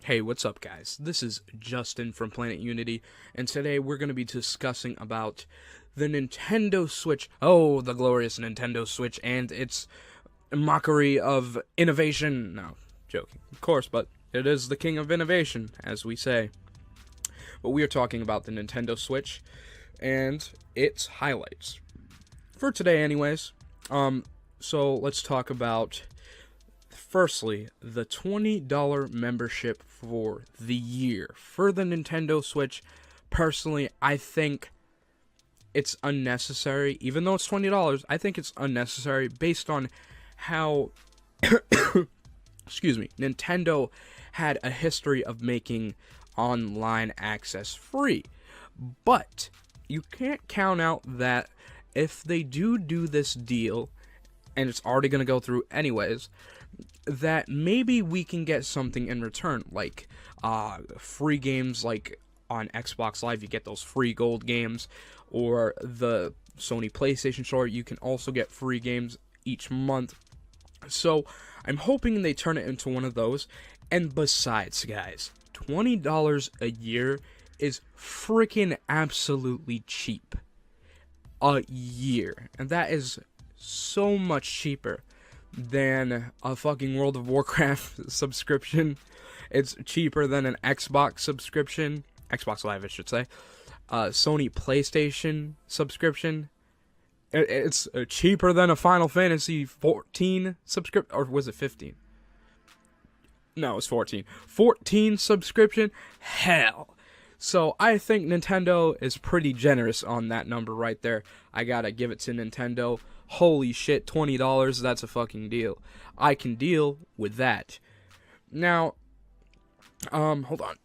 Hey, what's up, guys? This is Justin from Planet Unity, and today we're going to be discussing about the Nintendo Switch. Oh, the glorious Nintendo Switch and its mockery of innovation. No, joking, of course, but it is the king of innovation, as we say. But we are talking about the Nintendo Switch and its highlights. For today, anyways. So let's talk about, firstly, the $20 membership for the year for the Nintendo Switch. Personally, I think it's unnecessary. Even though it's $20, I think it's unnecessary based on how Nintendo had a history of making online access free. But you can't count out that if they do this deal, and it's already going to go through anyways, that maybe we can get something in return, like free games. Like on Xbox Live, you get those free gold games, or the Sony PlayStation Store, you can also get free games each month. So I'm hoping they turn it into one of those. And besides, guys, $20 a year is freaking absolutely cheap a year, and that is so much cheaper than a fucking World of Warcraft subscription. It's cheaper than an Xbox subscription, Xbox Live I should say, Sony PlayStation subscription. It's cheaper than a Final Fantasy 14 subscription, or was it 15? No, it's 14. 14 subscription? Hell. So I think Nintendo is pretty generous on that number right there. I gotta give it to Nintendo. Holy shit, $20, that's a fucking deal. I can deal with that. Now, hold on.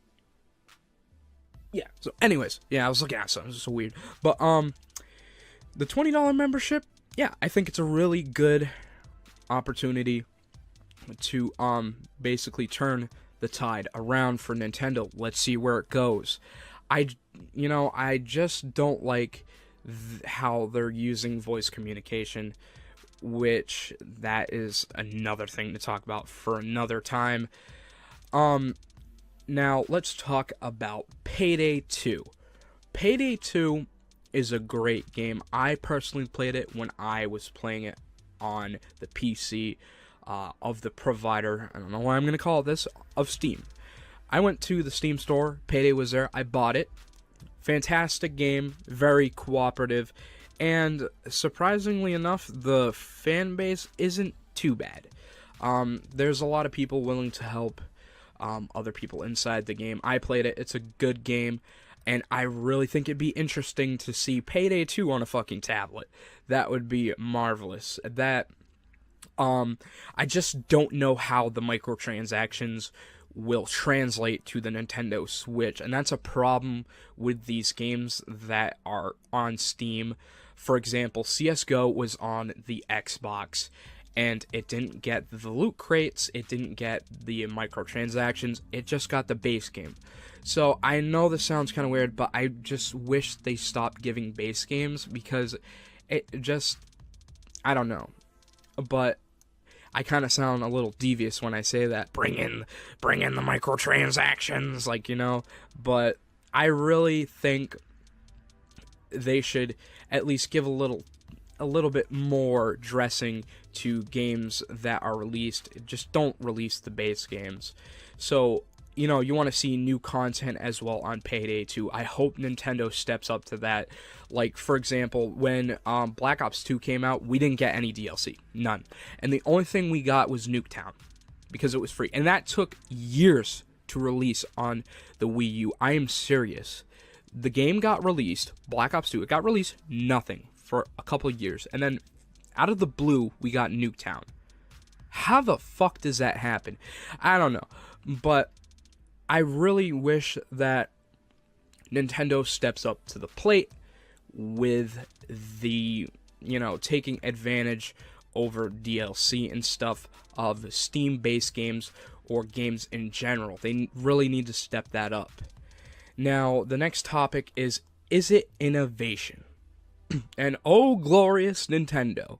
Yeah, so anyways, I was looking at something, it's so weird. But, the $20 membership, yeah, I think it's a really good opportunity to, basically turn the tide around for Nintendo. Let's see where it goes. I just don't like how they're using voice communication, which that is another thing to talk about for another time. Now let's talk about Payday 2. Payday 2 is a great game. I personally played it when I was playing it on the PC of the provider, I don't know why I'm going to call it this, of Steam. I went to the Steam store, Payday was there, I bought it. Fantastic game, very cooperative, and surprisingly enough, the fan base isn't too bad. There's a lot of people willing to help other people inside the game. I played it, it's a good game, and I really think it'd be interesting to see Payday 2 on a fucking tablet. That would be marvelous. I just don't know how the microtransactions will translate to the Nintendo Switch, and that's a problem with these games that are on Steam. For example, CSGO was on the Xbox, and it didn't get the loot crates, it didn't get the microtransactions, it just got the base game. So I know this sounds kind of weird, but I just wish they stopped giving base games, because it just, I don't know. But I kind of sound a little devious when I say that. Bring in the microtransactions, But I really think they should at least give a little bit more dressing to games that are released. Just don't release the base games. So, you want to see new content as well on Payday 2. I hope Nintendo steps up to that. Like, for example, when Black Ops 2 came out, we didn't get any DLC. None. And the only thing we got was Nuketown, because it was free. And that took years to release on the Wii U. I am serious. The game got released, Black Ops 2, it got released, nothing, for a couple years. And then, out of the blue, we got Nuketown. How the fuck does that happen? I don't know. But I really wish that Nintendo steps up to the plate with the, taking advantage over DLC and stuff of Steam-based games or games in general. They really need to step that up. Now, the next topic is it innovation? And oh, glorious Nintendo.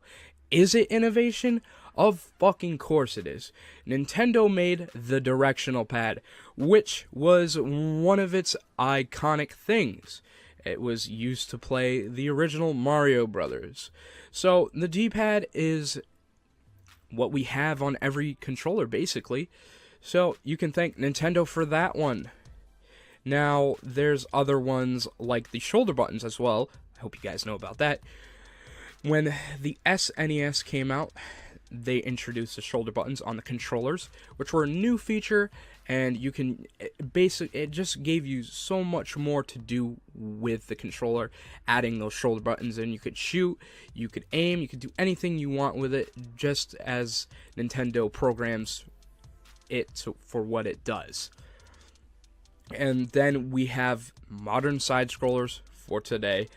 Is it innovation? Of fucking course it is. Nintendo made the directional pad, which was one of its iconic things. It was used to play the original Mario Brothers. So the D-pad is what we have on every controller, basically. So you can thank Nintendo for that one. Now, there's other ones like the shoulder buttons as well. I hope you guys know about that. When the SNES came out, they introduced the shoulder buttons on the controllers, which were a new feature, and you can it just gave you so much more to do with the controller, adding those shoulder buttons in. You could shoot, you could aim, you could do anything you want with it, just as Nintendo programs it for what it does. And then we have modern side scrollers for today.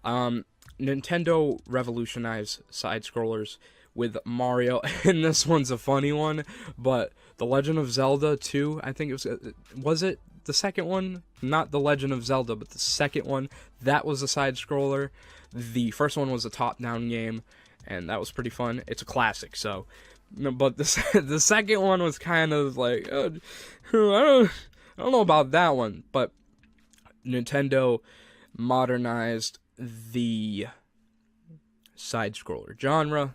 Nintendo revolutionized side scrollers with Mario, and this one's a funny one, but The Legend of Zelda 2, I think was it the second one? Not The Legend of Zelda, but the second one, that was a side scroller. The first one was a top-down game, and that was pretty fun. It's a classic, so, but the second one was kind of like, I don't know about that one, but Nintendo modernized the side-scroller genre.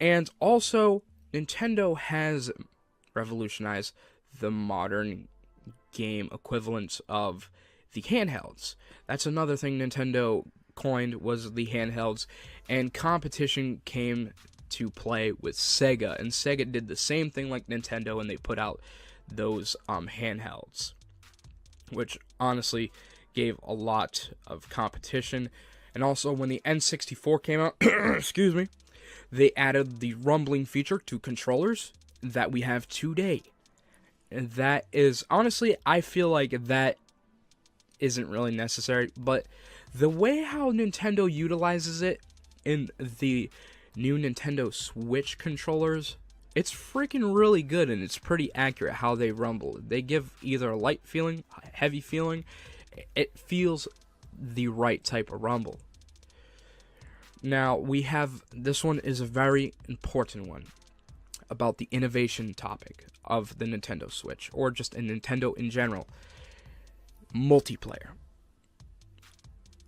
And also, Nintendo has revolutionized the modern game equivalents of the handhelds. That's another thing Nintendo coined, was the handhelds. And competition came to play with Sega. And Sega did the same thing like Nintendo, and they put out those handhelds, which honestly gave a lot of competition. And also, when the N64 came out, excuse me, they added the rumbling feature to controllers that we have today. And that is, honestly, I feel like that isn't really necessary, but the way how Nintendo utilizes it in the new Nintendo Switch controllers, it's freaking really good, and it's pretty accurate how they rumble. They give either a light feeling, heavy feeling. It feels the right type of rumble. Now, we have, this one is a very important one, about the innovation topic of the Nintendo Switch, or just a Nintendo in general. Multiplayer.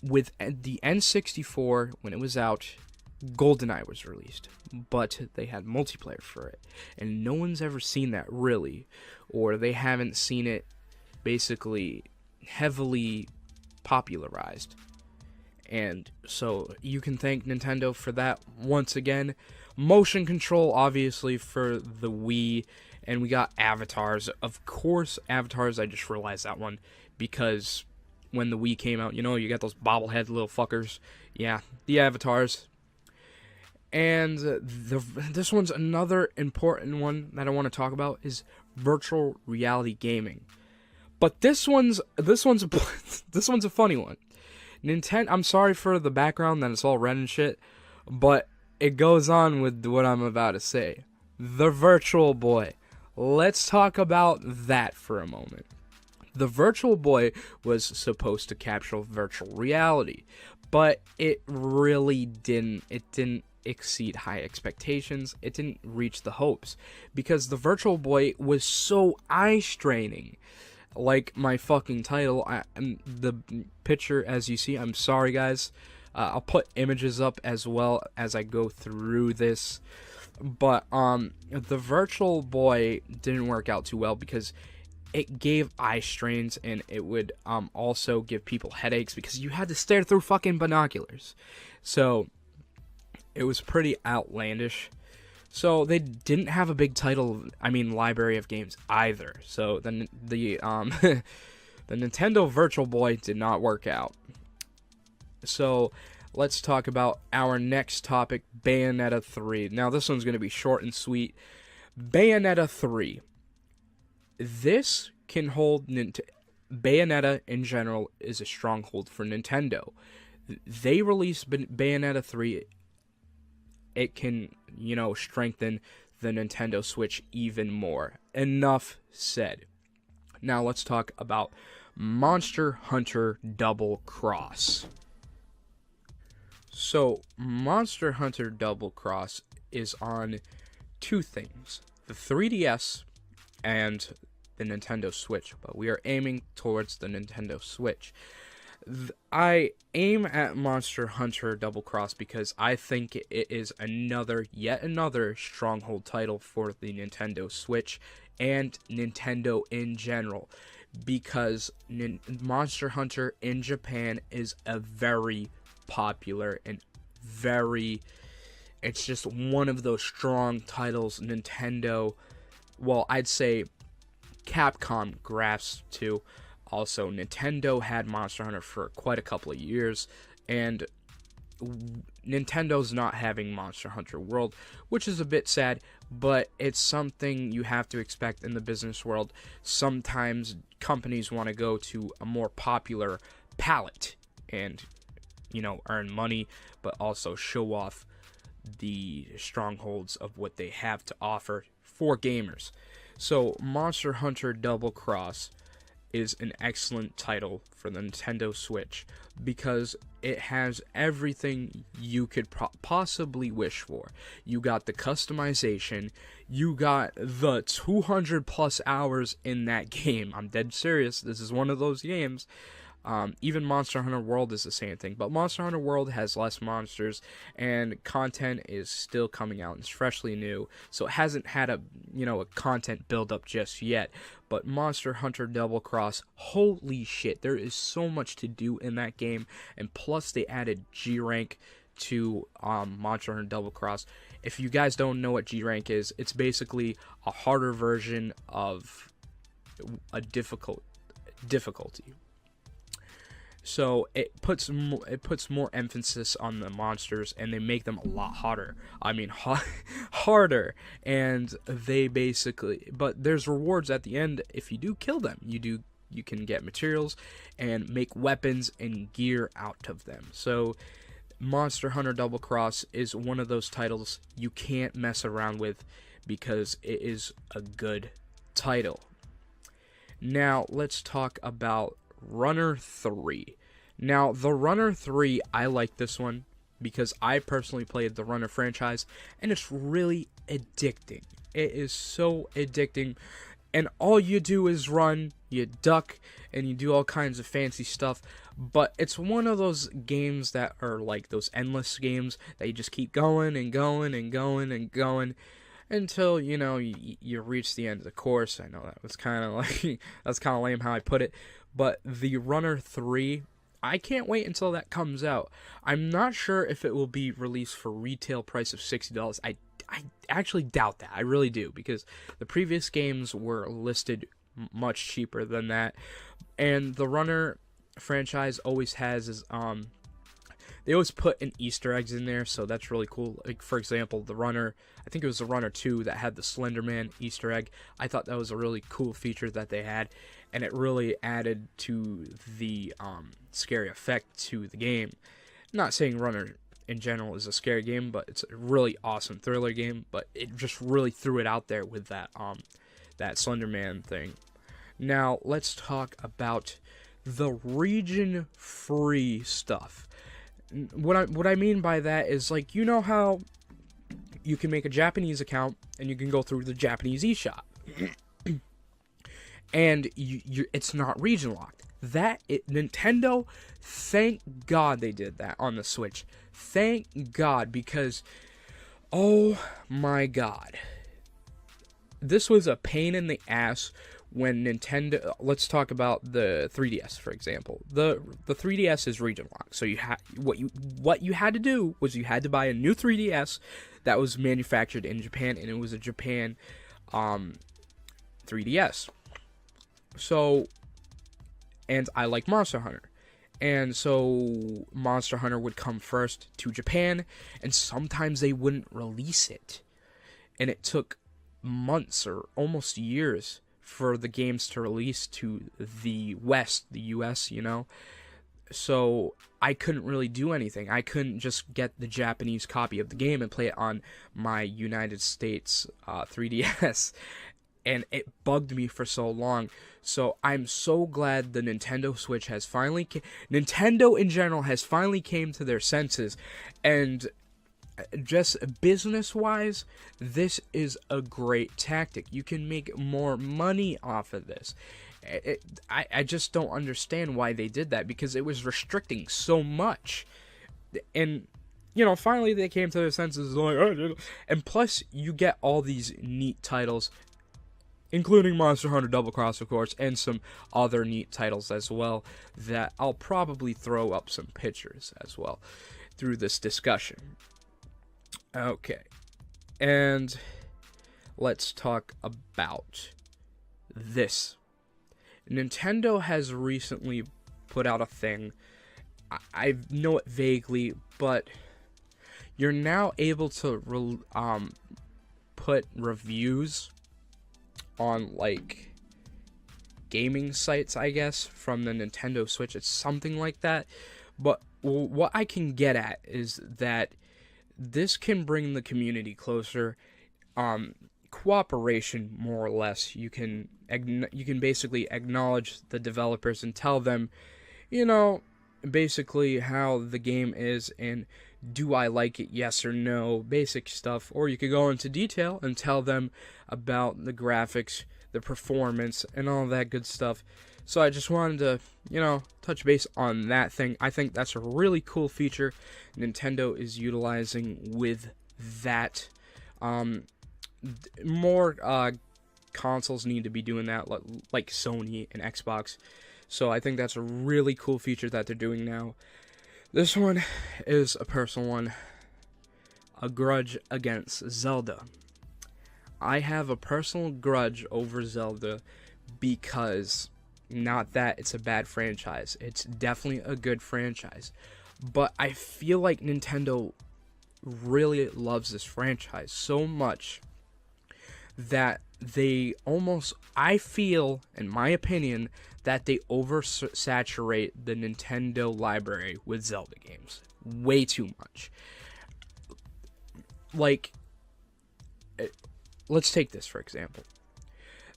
With the N64, when it was out, GoldenEye was released, but they had multiplayer for it, and no one's ever seen that, really, or they haven't seen it basically heavily popularized. And so you can thank Nintendo for that once again. Motion control, obviously, for the Wii. And we got avatars. Of course, avatars, I just realized that one. Because when the Wii came out, you got those bobblehead little fuckers. Yeah, the avatars. And this one's another important one that I want to talk about, is virtual reality gaming. But this one's a funny one. I'm sorry for the background, that it's all red and shit, but it goes on with what I'm about to say. The Virtual Boy. Let's talk about that for a moment. The Virtual Boy was supposed to capture virtual reality, but it really didn't. It didn't exceed high expectations. It didn't reach the hopes, because the Virtual Boy was so eye-straining. Like my fucking title, and the picture, as you see, I'm sorry guys, I'll put images up as well as I go through this, but the Virtual Boy didn't work out too well, because it gave eye strains, and it would also give people headaches, because you had to stare through fucking binoculars, so it was pretty outlandish. So they didn't have a big library of games either. So the the Nintendo Virtual Boy did not work out. So let's talk about our next topic, Bayonetta 3. Now this one's going to be short and sweet. Bayonetta 3. This can hold Bayonetta in general is a stronghold for Nintendo. They released Bayonetta 3. It can, strengthen the Nintendo Switch even more. Enough said. Now let's talk about Monster Hunter Double Cross. So, Monster Hunter Double Cross is on two things: the 3DS and the Nintendo Switch. But we are aiming towards the Nintendo Switch. I aim at Monster Hunter Double Cross because I think it is yet another stronghold title for the Nintendo Switch and Nintendo in general, because Monster Hunter in Japan is a very popular and it's just one of those strong titles Nintendo, well, I'd say Capcom grasped to. Also, Nintendo had Monster Hunter for quite a couple of years, and Nintendo's not having Monster Hunter World, which is a bit sad, but it's something you have to expect in the business world. Sometimes companies want to go to a more popular palette and, earn money, but also show off the strongholds of what they have to offer for gamers. So, Monster Hunter Double Cross is an excellent title for the Nintendo Switch because it has everything you could possibly wish for. You got the customization, you got the 200 plus hours in that game. I'm dead serious. This is one of those games. Even Monster Hunter World is the same thing, but Monster Hunter World has less monsters, and content is still coming out. It's freshly new, so it hasn't had a content build up just yet. But Monster Hunter Double Cross, holy shit, there is so much to do in that game, and plus they added G rank to Monster Hunter Double Cross. If you guys don't know what G rank is, it's basically a harder version of a difficulty. So it puts more emphasis on the monsters, and they make them a lot harder. I mean, harder. And they basically, but there's rewards at the end if you do kill them. You can get materials and make weapons and gear out of them. So Monster Hunter Double Cross is one of those titles you can't mess around with because it is a good title. Now let's talk about Runner 3. Now, the Runner 3, I like this one because I personally played the Runner franchise, and it's really addicting. It is so addicting, and all you do is run, you duck, and you do all kinds of fancy stuff, but it's one of those games that are like those endless games that you just keep going and going and going and going until, you reach the end of the course. I know that was kind of that's kind of lame how I put it. But the Runner 3, I can't wait until that comes out. I'm not sure if it will be released for retail price of $60. I actually doubt that. I really do, because the previous games were listed much cheaper than that. And the Runner franchise always has they always put in Easter eggs in there, so that's really cool. Like, for example, the Runner, I think it was the Runner 2 that had the Slender Man Easter egg. I thought that was a really cool feature that they had, and it really added to the scary effect to the game. I'm not saying Runner in general is a scary game, but it's a really awesome thriller game, but it just really threw it out there with that Slender Man thing. Now, let's talk about the region-free stuff. What I mean by that is, like, how you can make a Japanese account and you can go through the Japanese eShop, and it's not region locked. Nintendo, thank God they did that on the Switch. Thank God, because oh my God, this was a pain in the ass. When Nintendo, let's talk about the 3DS, for example. The 3DS is region locked, so what you had to do was you had to buy a new 3DS that was manufactured in Japan, and it was a Japan 3DS. So, and I like Monster Hunter, and so Monster Hunter would come first to Japan, and sometimes they wouldn't release it, and it took months or almost years for the games to release to the West, the US, So I couldn't really do anything. I couldn't just get the Japanese copy of the game and play it on my United States 3DS. And it bugged me for so long. So I'm so glad the Nintendo Switch has finally Nintendo in general has finally came to their senses. And just business-wise, this is a great tactic. You can make more money off of this. I just don't understand why they did that, because it was restricting so much. And, finally they came to their senses, like, oh, and plus you get all these neat titles, including Monster Hunter Double Cross, of course, and some other neat titles as well, that I'll probably throw up some pictures as well through this discussion. Okay, and let's talk about this. Nintendo has recently put out a thing. I know it vaguely, but you're now able to put reviews on, like, gaming sites, I guess, from the Nintendo Switch. It's something like that. But what I can get at is that this can bring the community closer. Cooperation, more or less. You can basically acknowledge the developers and tell them, basically how the game is and do I like it, yes or no, basic stuff. Or you could go into detail and tell them about the graphics, the performance, and all that good stuff. So I just wanted to, touch base on that thing. I think that's a really cool feature Nintendo is utilizing with that. More consoles need to be doing that, like Sony and Xbox. So I think that's a really cool feature that they're doing now. This one is a personal one. A grudge against Zelda. I have a personal grudge over Zelda because, not that it's a bad franchise, it's definitely a good franchise, but I feel like Nintendo really loves this franchise so much that they almost, I feel, in my opinion, that they oversaturate the Nintendo library with Zelda games. Way too much. Like, let's take this for example.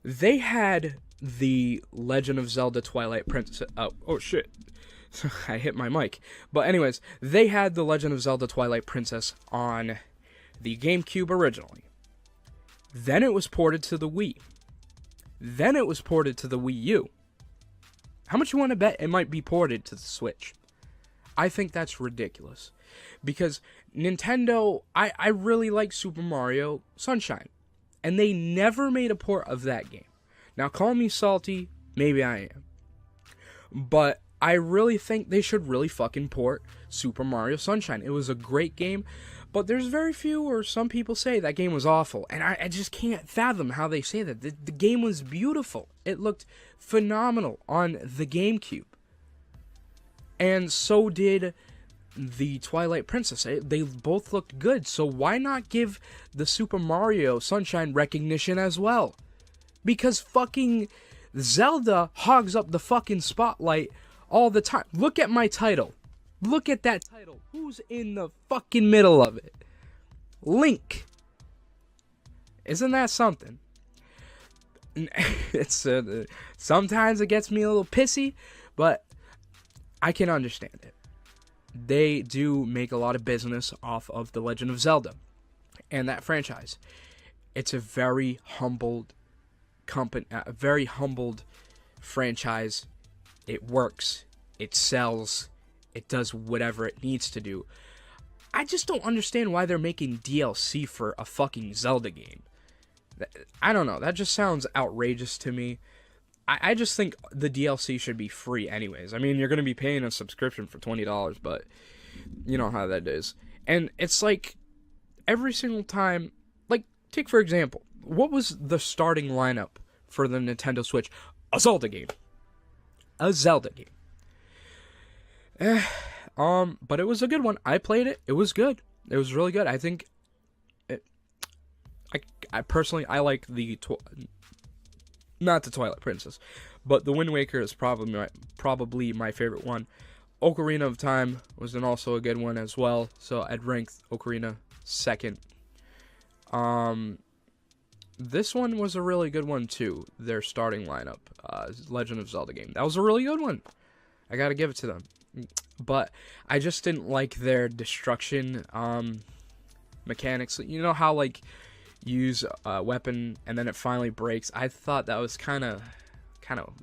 They had the Legend of Zelda Twilight Princess. Oh shit. I hit my mic. But anyways, they had the Legend of Zelda Twilight Princess on the GameCube originally. Then it was ported to the Wii. Then it was ported to the Wii U. How much you want to bet it might be ported to the Switch? I think that's ridiculous. Because Nintendo, I really like Super Mario Sunshine. And they never made a port of that game. Now, call me salty, maybe I am. But I really think they should really fucking port Super Mario Sunshine. It was a great game, but there's very few, or some people say that game was awful. And I just can't fathom how they say that. The game was beautiful. It looked phenomenal on the GameCube. And so did the Twilight Princess. They both looked good, so why not give the Super Mario Sunshine recognition as well? Because fucking Zelda hogs up the fucking spotlight all the time. Look at my title. Look at that title. Who's in the fucking middle of it? Link. Isn't that something? It's sometimes it gets me a little pissy, but I can understand it. They do make a lot of business off of The Legend of Zelda and that franchise. It's a very humbled company, a very humbled franchise. It works, it sells, it does whatever it needs to do. I just don't understand why they're making DLC for a fucking Zelda game. I don't know, that just sounds outrageous to me. I just think the DLC should be free anyways. I mean, you're going to be paying a subscription for $20, but you know how that is. And it's like, every single time, like, take for example, what was the starting lineup for the Nintendo Switch? A Zelda game. A Zelda game. But it was a good one. I played it. It was good. It was really good. I think I personally, I like not the Twilight Princess, but the Wind Waker is probably my favorite one. Ocarina of Time was also a good one as well, so I'd rank Ocarina second. This one was a really good one too, their starting lineup, Legend of Zelda game. That was a really good one. I gotta give it to them. But I just didn't like their destruction, mechanics. You know how like you use a weapon and then it finally breaks? I thought that was kind of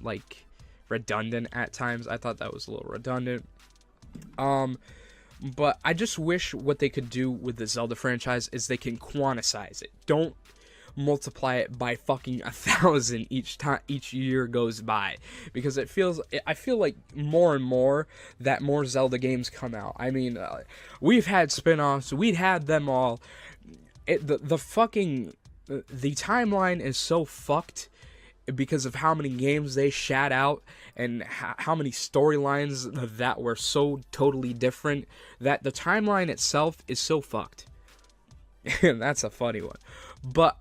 like redundant at times. I thought that was a little redundant. But I just wish what they could do with the Zelda franchise is they can quantize it. Don't multiply it by fucking 1,000 each year goes by, because I feel like more and more that more Zelda games come out. I mean, we've had spin-offs, we'd had them all. The timeline is so fucked because of how many games they shat out and how many storylines that were so totally different, that the timeline itself is so fucked. And that's a funny one. But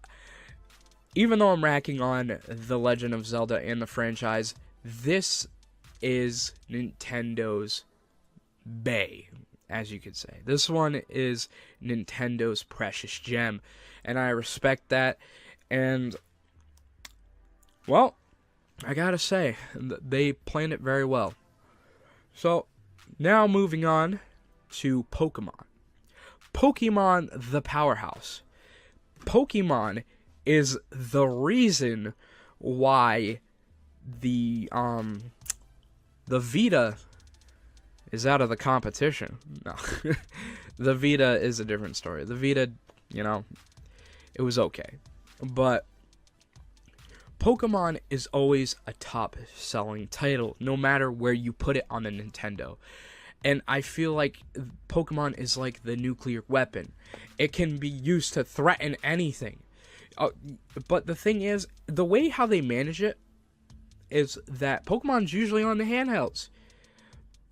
even though I'm racking on The Legend of Zelda and the franchise, this is Nintendo's bae, as you could say. This one is Nintendo's precious gem, and I respect that. And well, I gotta say, they planned it very well. So, now moving on to Pokemon. Pokemon the powerhouse. Pokemon is the reason why the Vita is out of the competition. No. The Vita is a different story. The Vita, it was okay. But Pokemon is always a top-selling title, no matter where you put it on the Nintendo. And I feel like Pokemon is like the nuclear weapon. It can be used to threaten anything. But the thing is, the way how they manage it is that Pokemon's usually on the handhelds.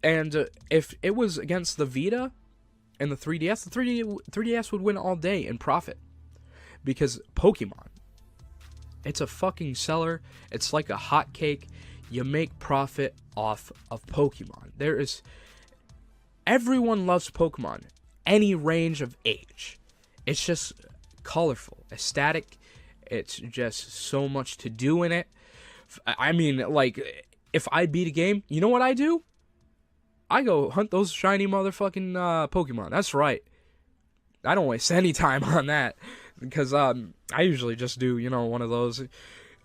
And if it was against the Vita and the 3DS, the 3DS would win all day in profit. Because Pokemon, it's a fucking seller. It's like a hotcake. You make profit off of Pokemon. Everyone loves Pokemon. Any range of age. It's just colorful, ecstatic. It's just so much to do in it. I mean, like, if I beat a game, you know what I do? I go hunt those shiny motherfucking Pokemon. That's right. I don't waste any time on that. Because I usually just do, one of those.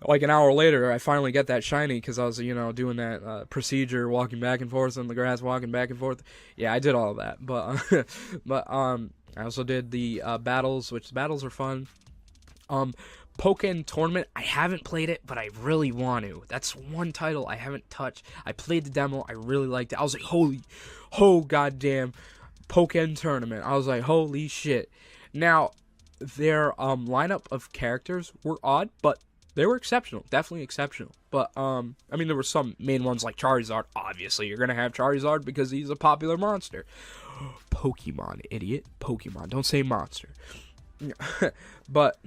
Like an hour later, I finally get that shiny because I was, doing that procedure, walking back and forth on the grass, walking back and forth. Yeah, I did all of that. But I also did the battles, which the battles are fun. Pokken Tournament, I haven't played it, but I really want to. That's one title I haven't touched. I played the demo. I really liked it. I was like, goddamn, Pokken Tournament. I was like, holy shit. Now, their lineup of characters were odd, but they were exceptional. Definitely exceptional. But, there were some main ones like Charizard. Obviously, you're going to have Charizard because he's a popular monster. Pokemon, idiot. Pokemon. Don't say monster. But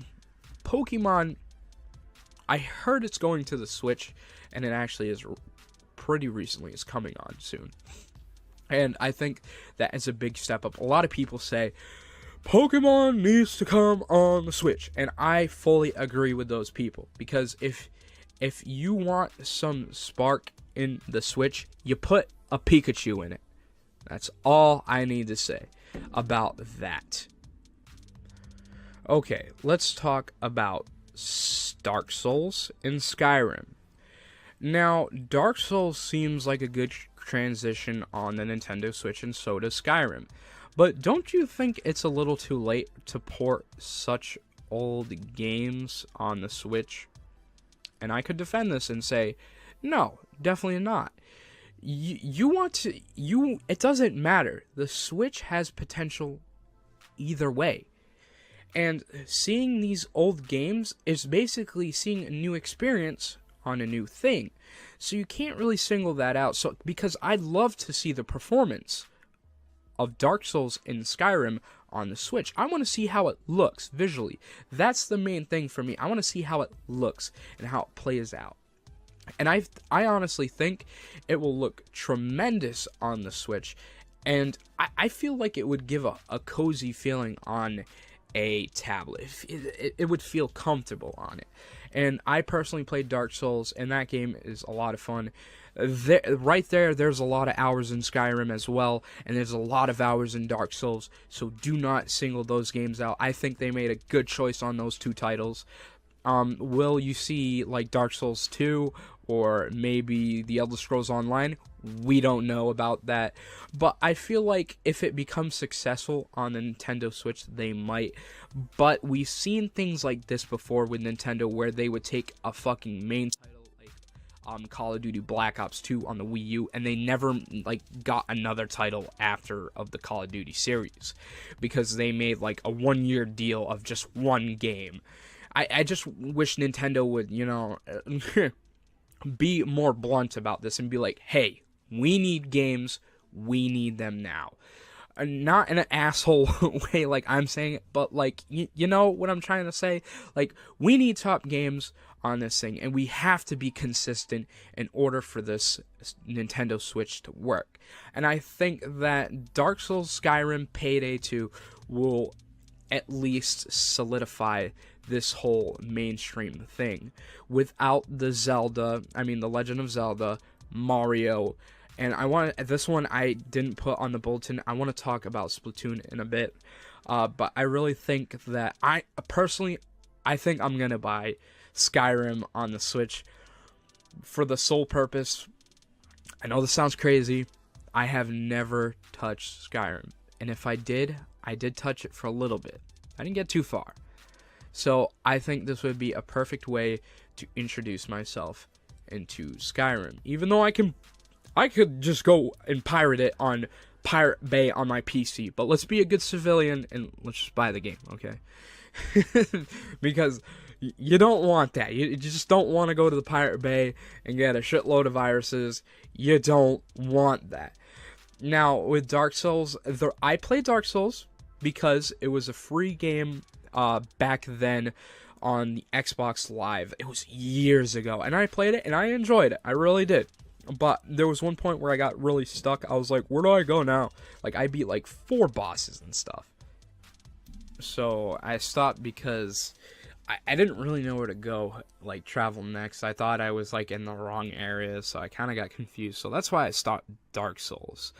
Pokemon, I heard it's going to the Switch, and it actually is pretty recently. It's coming on soon. And I think that is a big step up. A lot of people say, Pokemon needs to come on the Switch, and I fully agree with those people, because if you want some spark in the Switch, you put a Pikachu in it. That's all I need to say about that. Okay, let's talk about Dark Souls and Skyrim. Now, Dark Souls seems like a good transition on the Nintendo Switch, and so does Skyrim. But don't you think it's a little too late to port such old games on the Switch? And I could defend this and say, no, definitely not. It doesn't matter. The Switch has potential either way. And seeing these old games is basically seeing a new experience on a new thing. So you can't really single that out. So because I'd love to see the performance of Dark Souls and Skyrim on the Switch. I want to see how it looks visually. That's the main thing for me. I want to see how it looks and how it plays out. And I honestly think it will look tremendous on the Switch. And I feel like it would give a cozy feeling on a tablet. It would feel comfortable on it. And I personally played Dark Souls, and that game is a lot of fun. Right there, there's a lot of hours in Skyrim as well, and there's a lot of hours in Dark Souls, so do not single those games out. I think they made a good choice on those two titles. Will you see like Dark Souls 2 or maybe The Elder Scrolls Online? We don't know about that, but I feel like if it becomes successful on the Nintendo Switch, they might. But we've seen things like this before with Nintendo, where they would take a fucking main title like Call of Duty Black Ops 2 on the Wii U, and they never like got another title after of the Call of Duty series, because they made like a 1-year deal of just one game. I just wish Nintendo would, you know, be more blunt about this and be like, hey, we need games, we need them now. Not in an asshole way like I'm saying it, but like, you know what I'm trying to say? Like, we need top games on this thing, and we have to be consistent in order for this Nintendo Switch to work. And I think that Dark Souls, Skyrim, Payday 2 will at least solidify this whole mainstream thing. Without the The Legend of Zelda, Mario, and this one I didn't put on the bulletin. I want to talk about Splatoon in a bit, but I really think that I think I'm gonna buy Skyrim on the Switch for the sole purpose. I know this sounds crazy. I have never touched Skyrim, and if I did touch it for a little bit. I didn't get too far. So I think this would be a perfect way to introduce myself into Skyrim. Even though I could just go and pirate it on Pirate Bay on my PC. But let's be a good civilian and let's just buy the game, okay? Because you don't want that. You just don't want to go to the Pirate Bay and get a shitload of viruses. You don't want that. Now, with Dark Souls, I played Dark Souls because it was a free game back then on the Xbox Live. It was years ago, and I played it and I enjoyed it. I really did. But there was one point where I got really stuck. I was like, where do I go now? Like, I beat like 4 bosses and stuff. So I stopped because I didn't really know where to go, like, travel next. I thought I was like in the wrong area, so I kind of got confused. So that's why I stopped Dark Souls.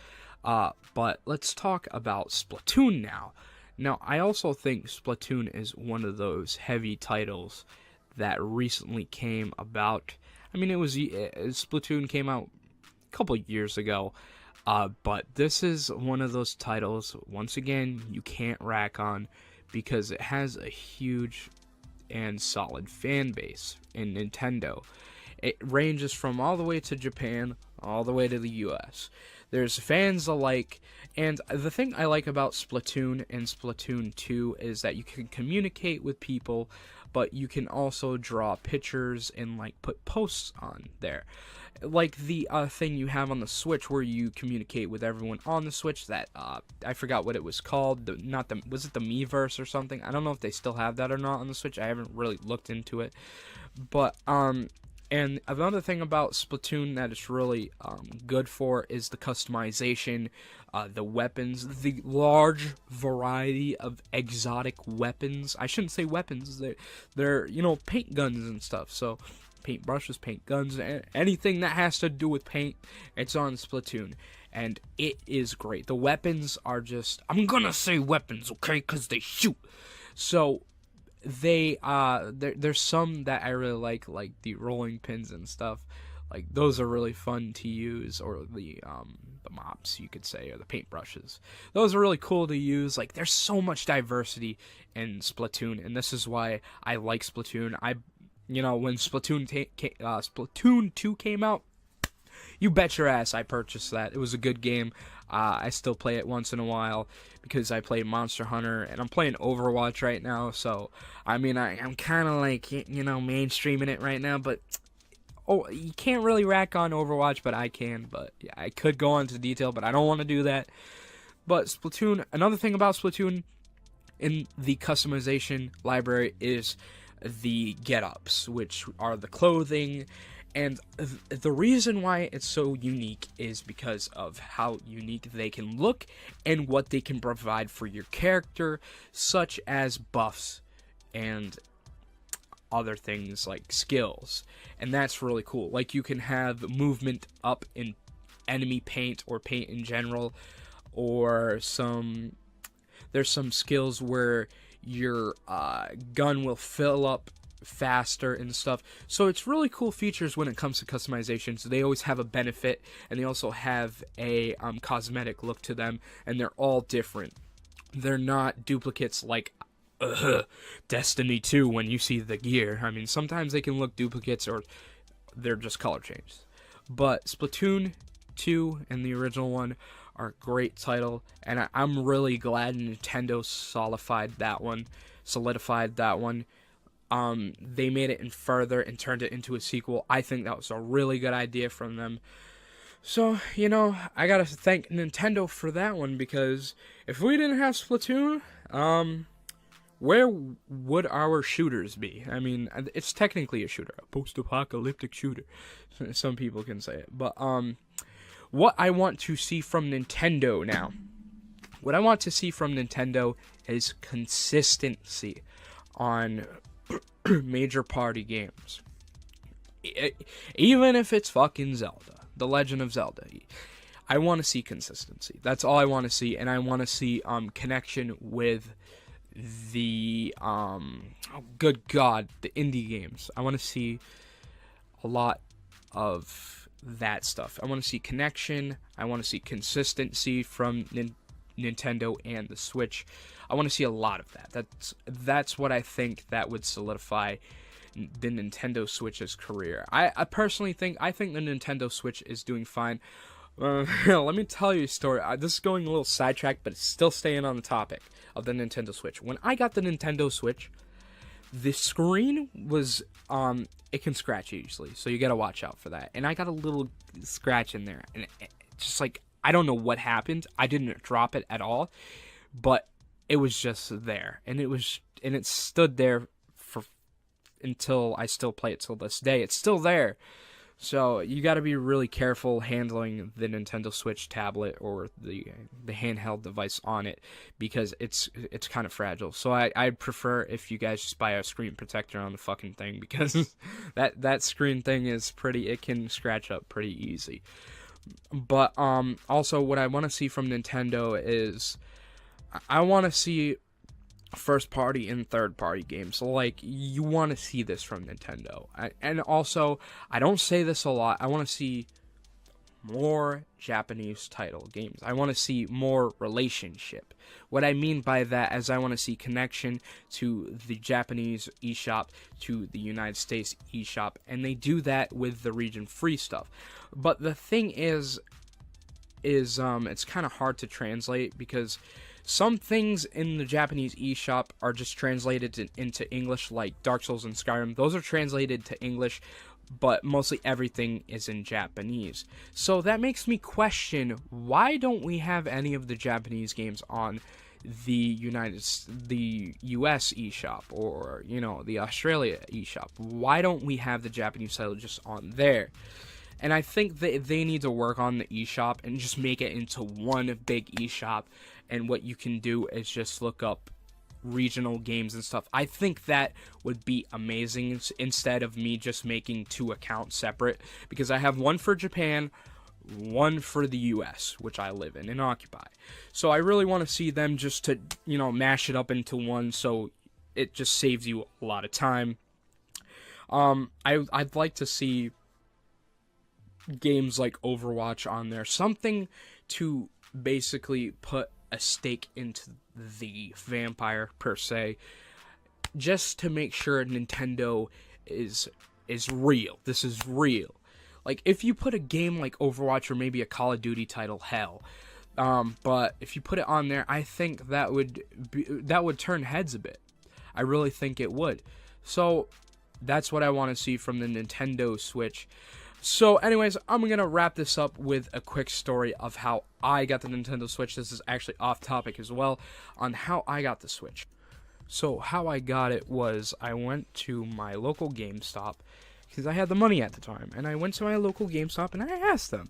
But let's talk about Splatoon now. Now, I also think Splatoon is one of those heavy titles that recently came about. I mean, Splatoon came out a couple years ago, but this is one of those titles, once again, you can't rack on, because it has a huge and solid fan base in Nintendo. It ranges from all the way to Japan, all the way to the US. There's fans alike, and the thing I like about Splatoon and Splatoon 2 is that you can communicate with people, but you can also draw pictures and like put posts on there. Like the thing you have on the Switch where you communicate with everyone on the Switch, that I forgot what it was called. Was it the Miiverse or something? I don't know if they still have that or not on the Switch. I haven't really looked into it. But and another thing about Splatoon that it's really good for is the customization, the weapons, the large variety of exotic weapons. I shouldn't say weapons, they're paint guns and stuff. So paint brushes, paint guns, anything that has to do with paint, it's on Splatoon. And it is great. The weapons are just, I'm gonna say weapons, okay, because they shoot. So there's some that I really like the rolling pins and stuff. Like, those are really fun to use, or the mops, you could say, or the paintbrushes. Those are really cool to use. Like, there's so much diversity in Splatoon, and this is why I like Splatoon. When Splatoon 2 came out, you bet your ass I purchased that. It was a good game. I still play it once in a while because I play Monster Hunter, and I'm playing Overwatch right now. So, I'm kind of like, mainstreaming it right now, but you can't really rack on Overwatch, but I can. But yeah, I could go into detail, but I don't want to do that. But Splatoon, another thing about Splatoon in the customization library is the get-ups, which are the clothing. And the reason why it's so unique is because of how unique they can look and what they can provide for your character, such as buffs and other things like skills, and that's really cool. Like you can have movement up in enemy paint or paint in general, or there's some skills where your gun will fill up faster and stuff. So it's really cool features when it comes to customizations. They always have a benefit, and they also have a cosmetic look to them, and they're all different. They're not duplicates like Destiny 2 when you see the gear. I mean, sometimes they can look duplicates or they're just color changes. But Splatoon 2 and the original one are a great title, and I'm really glad Nintendo solidified that one. They made it in further and turned it into a sequel. I think that was a really good idea from them. So, you know, I gotta thank Nintendo for that one, because if we didn't have Splatoon, where would our shooters be? I mean, it's technically a shooter, a post-apocalyptic shooter. Some people can say it. But, what I want to see from Nintendo now. What I want to see from Nintendo is consistency on major party games. Even if it's fucking Zelda. The Legend of Zelda. I want to see consistency. That's all I want to see, and I want to see connection with the good God, the indie games. I want to see a lot of that stuff. I want to see connection. I want to see consistency from Nintendo and the Switch. I want to see a lot of that. That's what I think that would solidify the Nintendo Switch's career. I personally think the Nintendo Switch is doing fine. Let me tell you a story. This is going a little sidetracked, but it's still staying on the topic of the Nintendo Switch. When I got the Nintendo Switch, the screen was it can scratch easily, so you gotta watch out for that. And I got a little scratch in there, and it just like, I don't know what happened. I didn't drop it at all, but it was just there, and it stood there until I still play it till this day. It's still there. So you got to be really careful handling the Nintendo Switch tablet or the handheld device on it, because it's kind of fragile. So I'd prefer if you guys just buy a screen protector on the fucking thing, because that screen thing is it can scratch up pretty easy. But also what I want to see from Nintendo is I want to see first party and third party games. Like, you want to see this from Nintendo. And also, I don't say this a lot, I want to see more Japanese title games. I want to see more relationship. What I mean by that is I want to see connection to the Japanese eShop, to the United States eShop, and they do that with the region free stuff. But the thing is it's kind of hard to translate, because some things in the Japanese eShop are just translated into English, like Dark Souls and Skyrim. Those are translated to English, but mostly everything is in Japanese. So that makes me question, why don't we have any of the Japanese games on the US eShop, or, you know, the Australia eShop? Why don't we have the Japanese title just on there? And I think that they need to work on the eShop and just make it into one big eShop. And what you can do is just look up regional games and stuff. I think that would be amazing, instead of me just making two accounts separate, because I have one for Japan, one for the US, which I live in and occupy. So I really want to see them just to, you know, mash it up into one, so it just saves you a lot of time. I'd like to see games like Overwatch on there, something to basically put a stake into the vampire per se, just to make sure Nintendo is real. This is real. Like, if you put a game like Overwatch, or maybe a Call of Duty title, hell, but if you put it on there, I think that would turn heads a bit. I really think it would. So that's what I want to see from the Nintendo Switch. So anyways, I'm going to wrap this up with a quick story of how I got the Nintendo Switch. This is actually off topic as well, on how I got the Switch. So how I got it was, I went to my local GameStop, because I had the money at the time, and I went to my local GameStop and I asked them,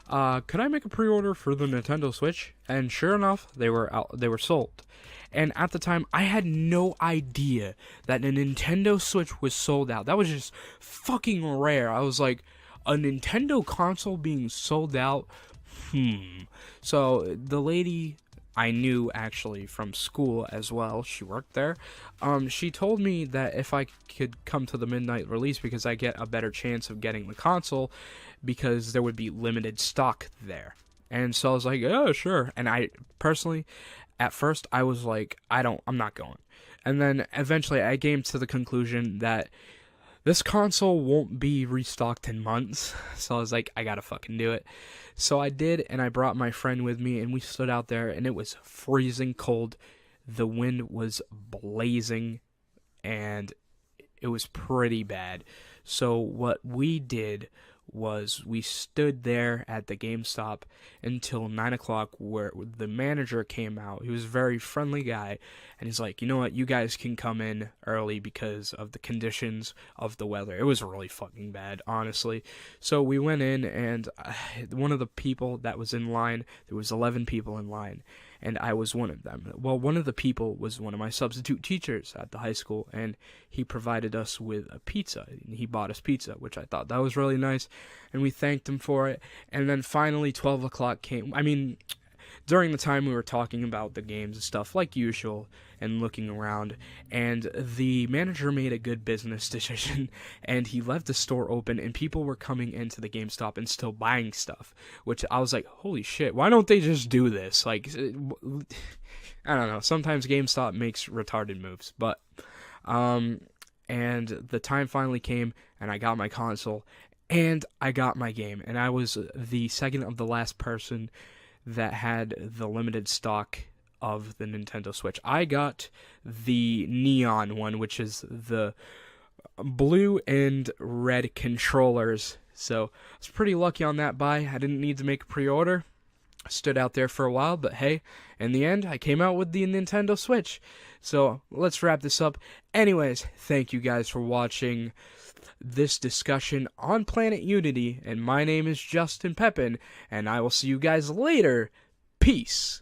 could I make a pre-order for the Nintendo Switch? And sure enough, they were out. They were sold. And at the time, I had no idea that the Nintendo Switch was sold out. That was just fucking rare. I was like, a Nintendo console being sold out? So the lady I knew actually from school as well, she worked there. She told me that if I could come to the midnight release because I get a better chance of getting the console because there would be limited stock there. And so I was like, oh, sure. And I personally, at first, I was like, I'm not going. And then eventually I came to the conclusion that this console won't be restocked in months. So I was like, I gotta fucking do it. So I did, and I brought my friend with me, and we stood out there, and it was freezing cold. The wind was blazing, and it was pretty bad. So what we did was we stood there at the GameStop until 9 o'clock, where the manager came out. He was a very friendly guy, and he's like, you know what, you guys can come in early because of the conditions of the weather. It was really fucking bad, honestly. So we went in, and one of the people that was in line, there was 11 people in line, and I was one of them. Well, one of the people was one of my substitute teachers at the high school, and he provided us with a pizza. He bought us pizza, which I thought that was really nice, and we thanked him for it. And then finally 12 o'clock came. I mean, during the time we were talking about the games and stuff like usual and looking around, and the manager made a good business decision, and he left the store open, and people were coming into the GameStop and still buying stuff, which I was like, holy shit, why don't they just do this? Like, I don't know, sometimes GameStop makes retarded moves, but and the time finally came, and I got my console, and I got my game, and I was the second of the last person that had the limited stock of the Nintendo Switch. I got the neon one, which is the blue and red controllers. So I was pretty lucky on that buy. I didn't need to make a pre-order. I stood out there for a while, but hey, in the end, I came out with the Nintendo Switch. So let's wrap this up. Anyways, thank you guys for watching this discussion on Planet Unity, and my name is Justin Pepin, and I will see you guys later. Peace.